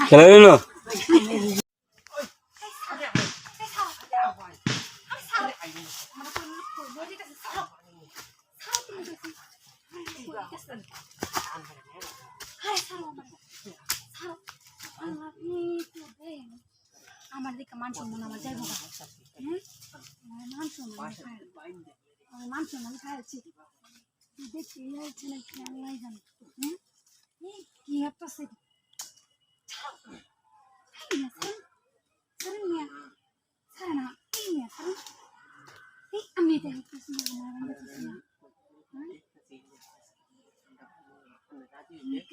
খেলা দিল আমার দিকে মান সম্মান আমার যাইব না মান সম্মান মান সম্মান খাইছি দেখছি হচ্ছে না কি আল্লাহ জানে কি একটা সে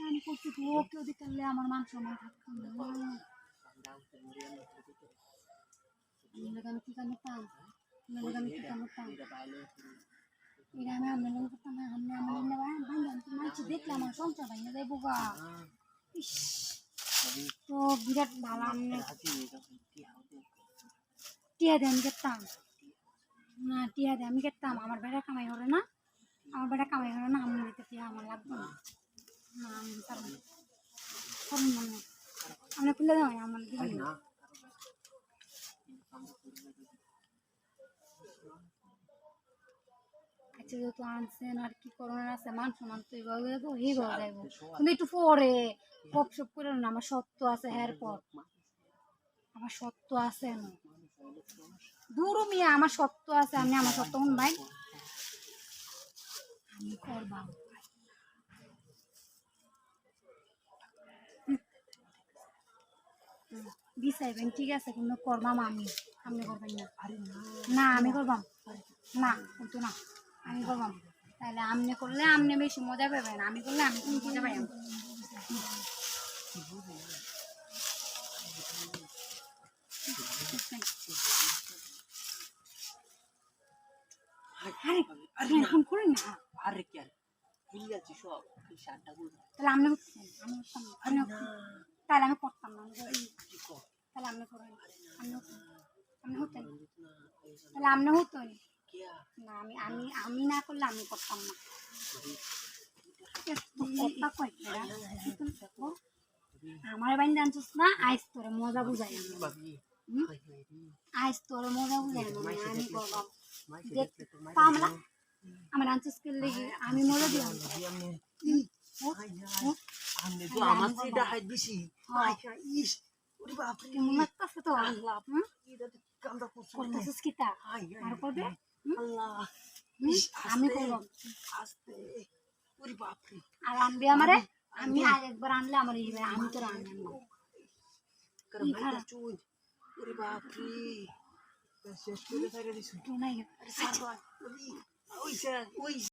আমি করছি কেউ দেখলে আমার মান সম্মান থাকতো না আমি কি কামতাম আমি কি কামতাম এটা আমি আমি করতাম আমি মানুষ দেখলে আমার সংসার ভাই না যাইব গা তো বিরাট ভালো আমি টিয়া দিয়ে আমি কেতাম না টিয়া দিয়ে আমি কেতাম আমার বেড়া কামাই হরে না আমার বেড়া কামাই হরে না আমি দিতে টিয়া আমার লাগবে না না আমি পারবো না মানে আমরা খুলে দেওয়া আমার দিবেন না আচ্ছা যত আনছেন আর কি করোনার আছে মান সম্মান তো এইভাবে যাবো এইভাবে যাইবো কিন্তু একটু পরে গপ সপ করে না আমার সত্য আছে হ্যার পর আমার সত্য আছে না দূরও মিয়া আমার সত্য আছে আমি আমার সত্য কোন ভাই আমি করবা দিছাইবেন ঠিক আছে কিন্তু করবাম আমি আপনি করবেন না না আমি করবাম না কিন্তু না আমি করবাম তাহলে আপনি করলে আপনি বেশি মজা পাবেন আমি করলে আমি কোনো মজা পাই এখন করেন না তাহলে আপনি তাহলে আমি করতাম না তাহলে আপনি করেন আপনি হতেন তাহলে আপনি হতেন না আমি আমি আমি না করলে আমি করতাম না আমার বাইন জানছিস না আইস তোরে মজা বুঝাই আইস তোরে মজা বুঝাই আমি করলাম পামলা আমার আনছিস করলে আমি মজা দিলাম আমি করলাম আর আনবি আমারে আমি একবার আনলে আমার আমি তো আনবো শেষ করে